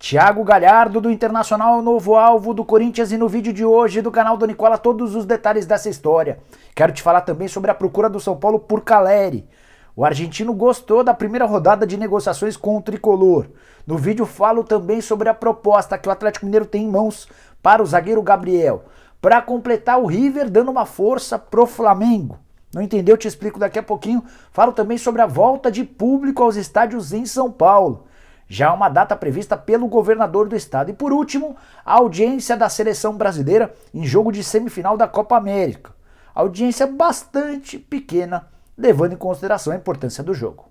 Thiago Galhardo do Internacional é o novo alvo do Corinthians e no vídeo de hoje do canal do Nicola todos os detalhes dessa história. Quero te falar também sobre a procura do São Paulo por Caleri. O argentino gostou da primeira rodada de negociações com o tricolor. No vídeo falo também sobre a proposta que o Atlético Mineiro tem em mãos para o zagueiro Gabriel. Para completar, o River dando uma força pro Flamengo. Não entendeu? Te explico daqui a pouquinho. Falo também sobre a volta de público aos estádios em São Paulo. Já há uma data prevista pelo governador do estado. E por último, a audiência da seleção brasileira em jogo de semifinal da Copa América. Audiência bastante pequena, levando em consideração a importância do jogo.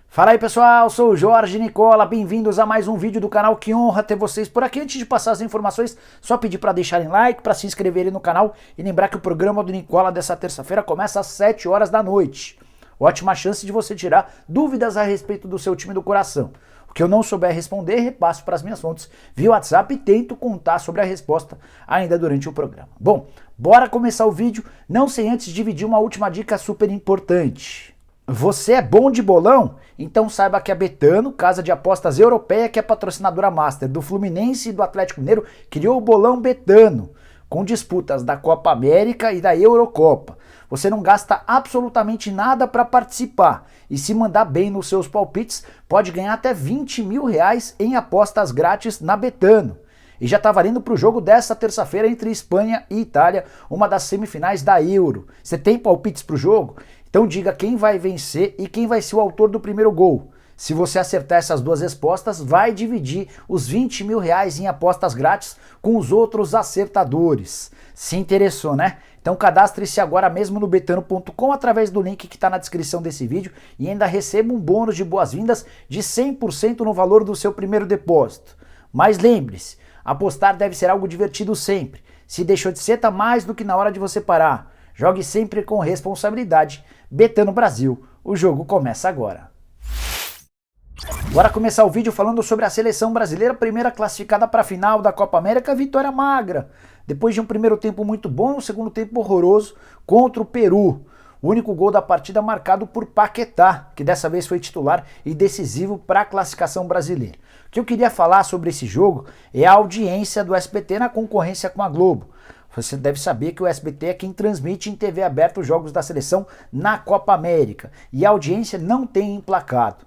Fala aí pessoal, sou o Jorge Nicola, bem-vindos a mais um vídeo do canal, que honra ter vocês por aqui. Antes de passar as informações, só pedir para deixarem like, para se inscreverem no canal e lembrar que o programa do Nicola dessa terça-feira começa às 7 horas da noite. Ótima chance de você tirar dúvidas a respeito do seu time do coração. O que eu não souber responder, repasso para as minhas fontes via WhatsApp e tento contar sobre a resposta ainda durante o programa. Bom, bora começar o vídeo, não sem antes dividir uma última dica super importante. Você é bom de bolão? Então saiba que a Betano, casa de apostas europeia que é patrocinadora master do Fluminense e do Atlético Mineiro, criou o bolão Betano, com disputas da Copa América e da Eurocopa. Você não gasta absolutamente nada para participar e se mandar bem nos seus palpites, pode ganhar até R$20 mil em apostas grátis na Betano. E já está valendo para o jogo dessa terça-feira entre Espanha e Itália, uma das semifinais da Euro. Você tem palpites para o jogo? Então diga quem vai vencer e quem vai ser o autor do primeiro gol. Se você acertar essas duas respostas, vai dividir os R$20 mil em apostas grátis com os outros acertadores. Se interessou, né? Então cadastre-se agora mesmo no betano.com através do link que está na descrição desse vídeo e ainda receba um bônus de boas-vindas de 100% no valor do seu primeiro depósito. Mas lembre-se, apostar deve ser algo divertido sempre. Se deixou de ser, tá mais do que na hora de você parar. Jogue sempre com responsabilidade. Betano Brasil, o jogo começa agora. Bora começar o vídeo falando sobre a seleção brasileira, primeira classificada para a final da Copa América, vitória magra. Depois de um primeiro tempo muito bom e um segundo tempo horroroso contra o Peru. O único gol da partida marcado por Paquetá, que dessa vez foi titular e decisivo para a classificação brasileira. O que eu queria falar sobre esse jogo é a audiência do SBT na concorrência com a Globo. Você deve saber que o SBT é quem transmite em TV aberta os jogos da seleção na Copa América. E a audiência não tem emplacado.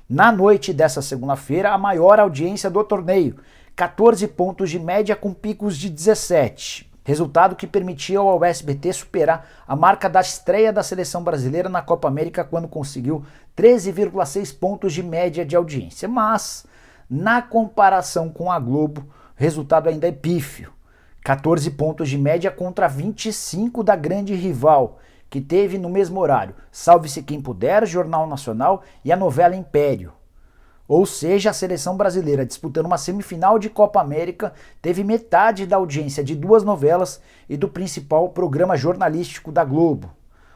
Na noite dessa segunda-feira, a maior audiência do torneio. 14 pontos de média com picos de 17. Resultado que permitiu ao SBT superar a marca da estreia da seleção brasileira na Copa América quando conseguiu 13,6 pontos de média de audiência. Mas, na comparação com a Globo, o resultado ainda é pífio. 14 pontos de média contra 25 da grande rival, que teve no mesmo horário Salve-se Quem Puder, Jornal Nacional e a novela Império. Ou seja, a seleção brasileira disputando uma semifinal de Copa América teve metade da audiência de duas novelas e do principal programa jornalístico da Globo.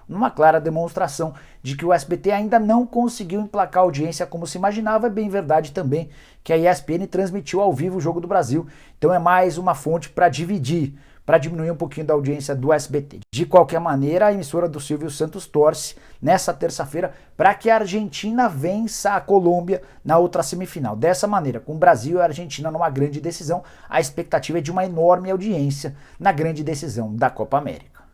Numa clara demonstração de que o SBT ainda não conseguiu emplacar a audiência como se imaginava. É bem verdade também que a ESPN transmitiu ao vivo o Jogo do Brasil, então é mais uma fonte para dividir, para diminuir um pouquinho da audiência do SBT. De qualquer maneira, a emissora do Silvio Santos torce nessa terça-feira para que a Argentina vença a Colômbia na outra semifinal. Dessa maneira, com o Brasil e a Argentina numa grande decisão, a expectativa é de uma enorme audiência na grande decisão da Copa América.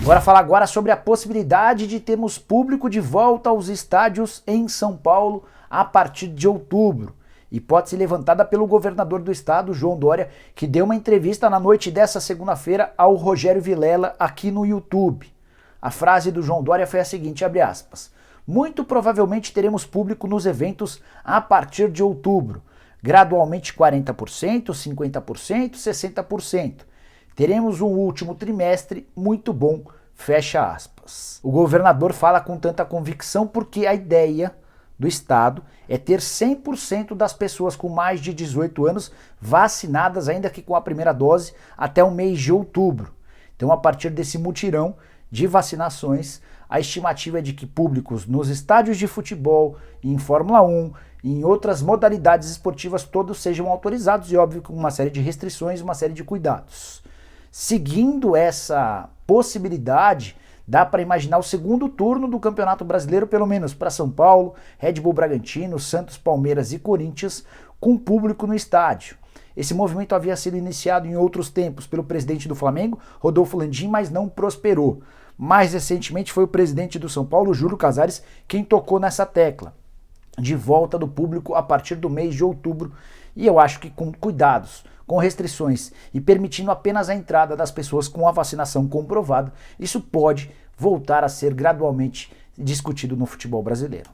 Bora falar agora sobre a possibilidade de termos público de volta aos estádios em São Paulo a partir de outubro. Hipótese levantada pelo governador do estado, João Dória, que deu uma entrevista na noite dessa segunda-feira ao Rogério Vilela aqui no YouTube. A frase do João Dória foi a seguinte, abre aspas: muito provavelmente teremos público nos eventos a partir de outubro, gradualmente 40%, 50%, 60%. Teremos um último trimestre muito bom, fecha aspas. O governador fala com tanta convicção porque a ideia do estado é ter 100% das pessoas com mais de 18 anos vacinadas, ainda que com a primeira dose, até o mês de outubro. Então, a partir desse mutirão de vacinações, a estimativa é de que públicos nos estádios de futebol, em Fórmula 1, em outras modalidades esportivas, todos sejam autorizados e, óbvio, com uma série de restrições, uma série de cuidados. Seguindo essa possibilidade, dá para imaginar o segundo turno do Campeonato Brasileiro, pelo menos para São Paulo, Red Bull Bragantino, Santos, Palmeiras e Corinthians, com público no estádio. Esse movimento havia sido iniciado em outros tempos pelo presidente do Flamengo, Rodolfo Landim, mas não prosperou. Mais recentemente foi o presidente do São Paulo, Júlio Casares, quem tocou nessa tecla de volta do público a partir do mês de outubro. E eu acho que com cuidados, com restrições e permitindo apenas a entrada das pessoas com a vacinação comprovada, isso pode voltar a ser gradualmente discutido no futebol brasileiro.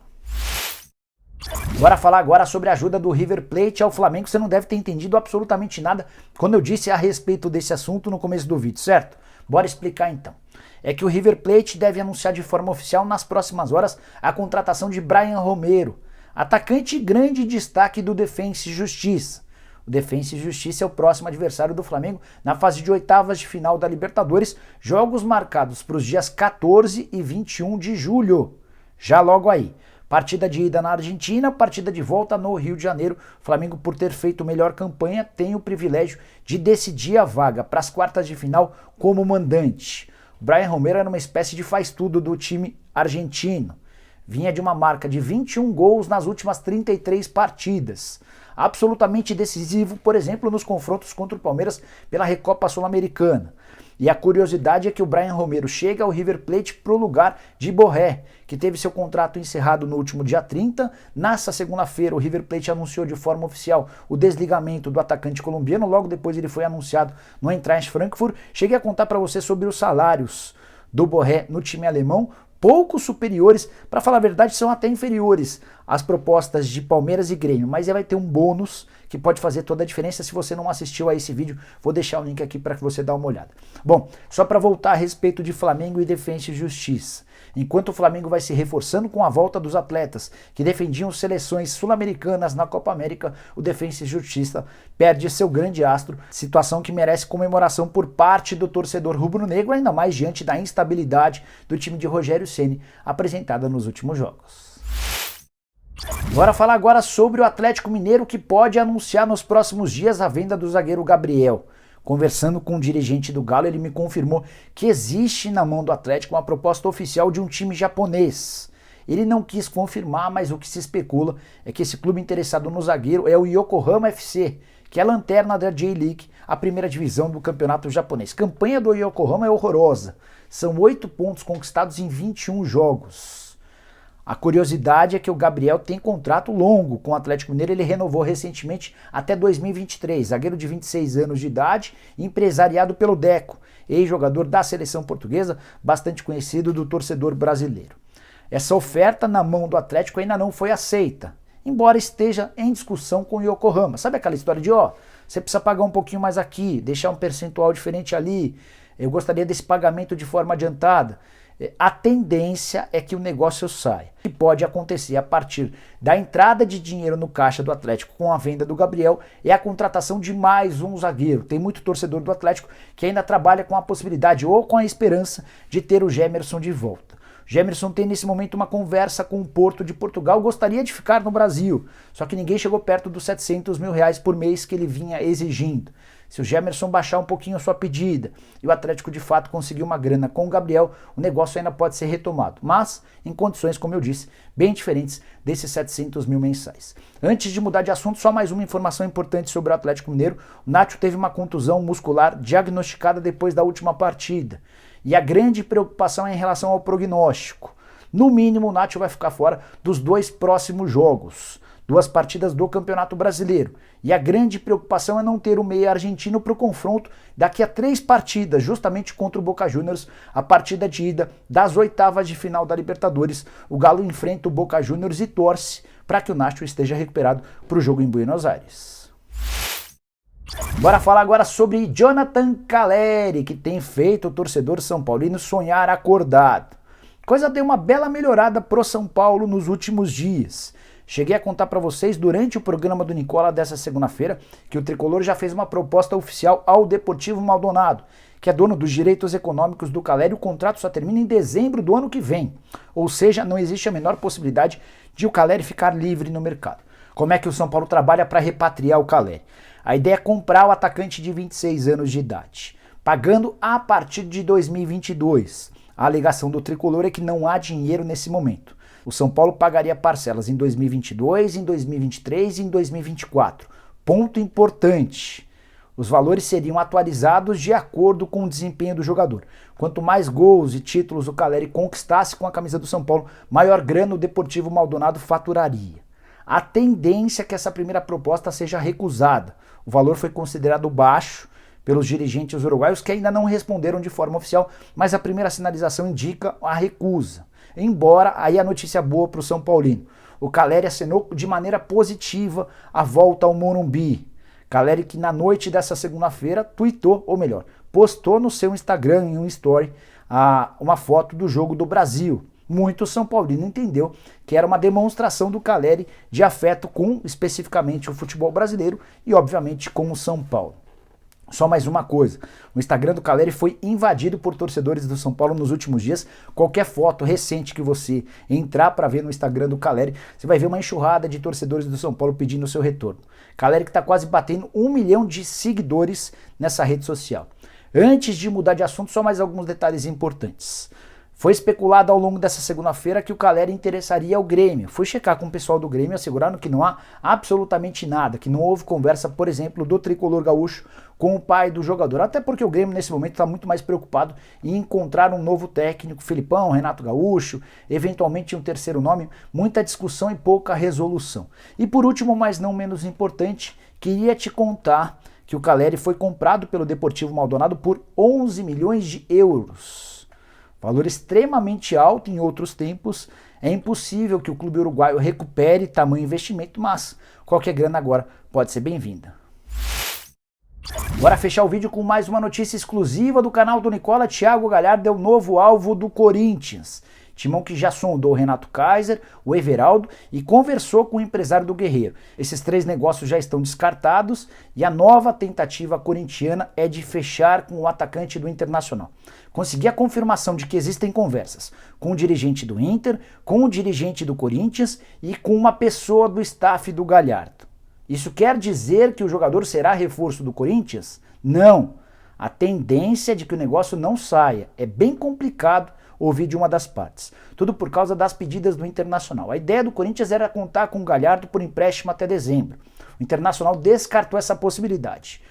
Bora falar agora sobre a ajuda do River Plate ao Flamengo. Você não deve ter entendido absolutamente nada quando eu disse a respeito desse assunto no começo do vídeo, certo? Bora explicar então. É que o River Plate deve anunciar de forma oficial nas próximas horas a contratação de Bryan Romero, atacante e grande destaque do Defensa e Justiça. O Defensa e Justiça é o próximo adversário do Flamengo na fase de oitavas de final da Libertadores, jogos marcados para os dias 14 e 21 de julho. Já logo aí. Partida de ida na Argentina, partida de volta no Rio de Janeiro. O Flamengo, por ter feito melhor campanha, tem o privilégio de decidir a vaga para as quartas de final como mandante. O Bryan Romero era uma espécie de faz-tudo do time argentino. Vinha de uma marca de 21 gols nas últimas 33 partidas. Absolutamente decisivo, por exemplo, nos confrontos contra o Palmeiras pela Recopa Sul-Americana. E a curiosidade é que o Bryan Romero chega ao River Plate para o lugar de Borré, que teve seu contrato encerrado no último dia 30. Nessa segunda-feira, o River Plate anunciou de forma oficial o desligamento do atacante colombiano. Logo depois ele foi anunciado no Eintracht Frankfurt. Cheguei a contar para você sobre os salários do Borré no time alemão, pouco superiores, para falar a verdade, são até inferiores às propostas de Palmeiras e Grêmio, mas vai ter um bônus que pode fazer toda a diferença. Se você não assistiu a esse vídeo, vou deixar o link aqui para que você dê uma olhada. Bom, só para voltar a respeito de Flamengo e Defensa e Justiça. Enquanto o Flamengo vai se reforçando com a volta dos atletas que defendiam seleções sul-americanas na Copa América, o Defensa e Justiça perde seu grande astro, situação que merece comemoração por parte do torcedor rubro-negro, ainda mais diante da instabilidade do time de Rogério Ceni apresentada nos últimos jogos. Bora falar agora sobre o Atlético Mineiro, que pode anunciar nos próximos dias a venda do zagueiro Gabriel. Conversando com o dirigente do Galo, ele me confirmou que existe na mão do Atlético uma proposta oficial de um time japonês. Ele não quis confirmar, mas o que se especula é que esse clube interessado no zagueiro é o Yokohama FC, que é a lanterna da J-League, a primeira divisão do campeonato japonês. A campanha do Yokohama é horrorosa. São 8 pontos conquistados em 21 jogos. A curiosidade é que o Gabriel tem contrato longo com o Atlético Mineiro. Ele renovou recentemente até 2023. Zagueiro de 26 anos de idade, empresariado pelo Deco, ex-jogador da seleção portuguesa, bastante conhecido do torcedor brasileiro. Essa oferta na mão do Atlético ainda não foi aceita, embora esteja em discussão com o Yokohama. Sabe aquela história de, você precisa pagar um pouquinho mais aqui, deixar um percentual diferente ali, eu gostaria desse pagamento de forma adiantada. A tendência é que o negócio saia. O que pode acontecer a partir da entrada de dinheiro no caixa do Atlético com a venda do Gabriel é a contratação de mais um zagueiro. Tem muito torcedor do Atlético que ainda trabalha com a possibilidade ou com a esperança de ter o Gemerson de volta. O Gemerson tem nesse momento uma conversa com o Porto de Portugal, gostaria de ficar no Brasil, só que ninguém chegou perto dos 700 mil reais por mês que ele vinha exigindo. Se o Gemerson baixar um pouquinho a sua pedida e o Atlético de fato conseguir uma grana com o Gabriel, o negócio ainda pode ser retomado, mas em condições, como eu disse, bem diferentes desses 700 mil mensais. Antes de mudar de assunto, só mais uma informação importante sobre o Atlético Mineiro. O Nacho teve uma contusão muscular diagnosticada depois da última partida. E a grande preocupação é em relação ao prognóstico. No mínimo, o Nacho vai ficar fora dos 2 próximos jogos, 2 partidas do Campeonato Brasileiro. E a grande preocupação é não ter o meia argentino para o confronto daqui a 3 partidas, justamente contra o Boca Juniors, a partida de ida das oitavas de final da Libertadores. O Galo enfrenta o Boca Juniors e torce para que o Nacho esteja recuperado para o jogo em Buenos Aires. Bora falar agora sobre Jonathan Calleri, que tem feito o torcedor são paulino sonhar acordado. Coisa deu uma bela melhorada pro São Paulo nos últimos dias. Cheguei a contar para vocês durante o programa do Nicola dessa segunda-feira que o Tricolor já fez uma proposta oficial ao Deportivo Maldonado, que é dono dos direitos econômicos do Calleri. O contrato só termina em dezembro do ano que vem, ou seja, não existe a menor possibilidade de o Calleri ficar livre no mercado. Como é que o São Paulo trabalha para repatriar o Calleri? A ideia é comprar o atacante de 26 anos de idade. pagando a partir de 2022. A alegação do tricolor é que não há dinheiro nesse momento. O São Paulo pagaria parcelas em 2022, em 2023 e em 2024. Ponto importante. Os valores seriam atualizados de acordo com o desempenho do jogador. Quanto mais gols e títulos o Calleri conquistasse com a camisa do São Paulo, maior grana o Deportivo Maldonado faturaria. A tendência é que essa primeira proposta seja recusada. O valor foi considerado baixo pelos dirigentes uruguaios, que ainda não responderam de forma oficial, mas a primeira sinalização indica a recusa. Embora aí a notícia boa para o São Paulino. O Calleri acenou de maneira positiva a volta ao Morumbi. Calleri que na noite dessa segunda-feira tweetou, ou melhor, postou no seu Instagram em um story uma foto do jogo do Brasil. Muito São Paulino entendeu que era uma demonstração do Calleri de afeto com especificamente o futebol brasileiro e obviamente com o São Paulo. Só mais uma coisa, o Instagram do Calleri foi invadido por torcedores do São Paulo nos últimos dias. Qualquer foto recente que você entrar para ver no Instagram do Calleri, você vai ver uma enxurrada de torcedores do São Paulo pedindo o seu retorno. Calleri que está quase batendo 1 milhão de seguidores nessa rede social. Antes de mudar de assunto, só mais alguns detalhes importantes. Foi especulado ao longo dessa segunda-feira que o Calleri interessaria ao Grêmio. Fui checar com o pessoal do Grêmio, asseguraram que não há absolutamente nada, que não houve conversa, por exemplo, do tricolor gaúcho com o pai do jogador. Até porque o Grêmio nesse momento está muito mais preocupado em encontrar um novo técnico, Filipão, Renato Gaúcho, eventualmente um terceiro nome, muita discussão e pouca resolução. E por último, mas não menos importante, queria te contar que o Calleri foi comprado pelo Deportivo Maldonado por 11 milhões de euros. Valor extremamente alto em outros tempos. É impossível que o clube uruguaio recupere tamanho investimento, mas qualquer grana agora pode ser bem-vinda. Bora fechar o vídeo com mais uma notícia exclusiva do canal do Nicola. Thiago Galhardo é o novo alvo do Corinthians. Timão que já sondou o Renato Kaiser, o Everaldo e conversou com o empresário do Guerreiro. Esses 3 negócios já estão descartados e a nova tentativa corintiana é de fechar com o atacante do Internacional. Consegui a confirmação de que existem conversas com o dirigente do Inter, com o dirigente do Corinthians e com uma pessoa do staff do Galhardo. Isso quer dizer que o jogador será reforço do Corinthians? Não. A tendência é de que o negócio não saia. É bem complicado ouvir de uma das partes. Tudo por causa das pedidas do Internacional. A ideia do Corinthians era contar com o Galhardo por empréstimo até dezembro. O Internacional descartou essa possibilidade.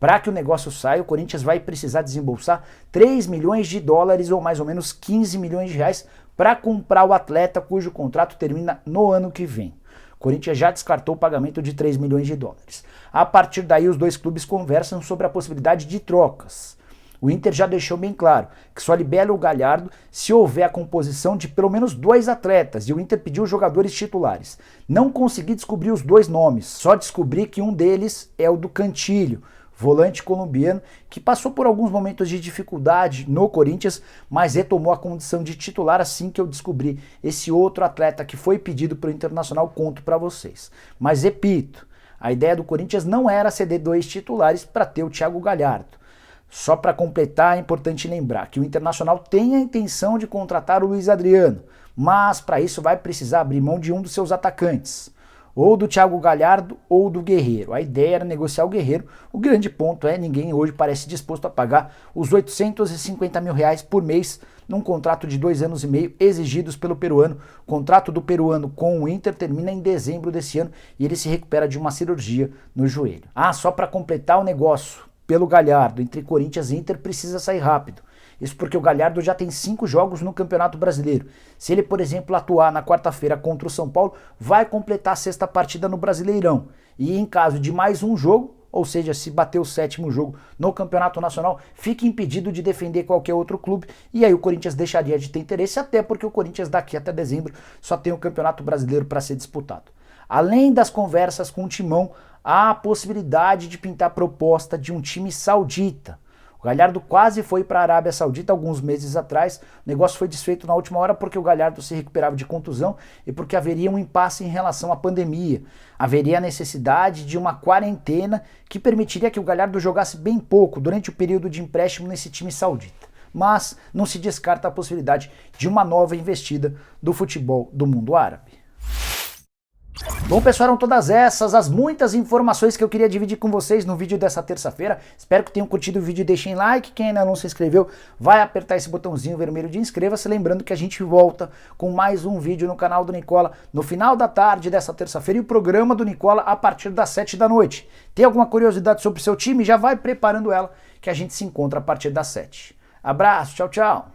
Para que o negócio saia, o Corinthians vai precisar desembolsar 3 milhões de dólares ou mais ou menos 15 milhões de reais para comprar o atleta cujo contrato termina no ano que vem. O Corinthians já descartou o pagamento de 3 milhões de dólares. A partir daí, os dois clubes conversam sobre a possibilidade de trocas. O Inter já deixou bem claro que só libera o Galhardo se houver a composição de pelo menos 2 atletas, e o Inter pediu jogadores titulares. Não consegui descobrir os 2 nomes, só descobri que um deles é o do Cantillo, volante colombiano, que passou por alguns momentos de dificuldade no Corinthians, mas retomou a condição de titular assim que eu descobri esse outro atleta que foi pedido para o Internacional. Conto para vocês. Mas repito, a ideia do Corinthians não era ceder 2 titulares para ter o Thiago Galhardo. Só para completar, é importante lembrar que o Internacional tem a intenção de contratar o Luiz Adriano, mas para isso vai precisar abrir mão de um dos seus atacantes, ou do Thiago Galhardo ou do Guerreiro. A ideia era negociar o Guerreiro. O grande ponto é ninguém hoje parece disposto a pagar os 850 mil reais por mês num contrato de 2 anos e meio exigidos pelo peruano. O contrato do peruano com o Inter termina em dezembro desse ano e ele se recupera de uma cirurgia no joelho. Só para completar o negócio pelo Galhardo entre Corinthians e Inter precisa sair rápido. Isso porque o Galhardo já tem 5 jogos no Campeonato Brasileiro. Se ele, por exemplo, atuar na quarta-feira contra o São Paulo, vai completar a 6ª partida no Brasileirão. E em caso de mais um jogo, ou seja, se bater o 7º jogo no Campeonato Nacional, fica impedido de defender qualquer outro clube. E aí o Corinthians deixaria de ter interesse, até porque o Corinthians daqui até dezembro só tem o Campeonato Brasileiro para ser disputado. Além das conversas com o Timão, há a possibilidade de pintar proposta de um time saudita. O Galhardo quase foi para a Arábia Saudita alguns meses atrás. O negócio foi desfeito na última hora porque o Galhardo se recuperava de contusão e porque haveria um impasse em relação à pandemia. Haveria a necessidade de uma quarentena que permitiria que o Galhardo jogasse bem pouco durante o período de empréstimo nesse time saudita. Mas não se descarta a possibilidade de uma nova investida do futebol do mundo árabe. Bom, pessoal, eram todas essas as muitas informações que eu queria dividir com vocês no vídeo dessa terça-feira. Espero que tenham curtido o vídeo e deixem like. Quem ainda não se inscreveu, vai apertar esse botãozinho vermelho de inscreva-se. Lembrando que a gente volta com mais um vídeo no canal do Nicola no final da tarde dessa terça-feira e o programa do Nicola a partir das 7 da noite. Tem alguma curiosidade sobre o seu time? Já vai preparando ela que a gente se encontra a partir das 7. Abraço, tchau, tchau.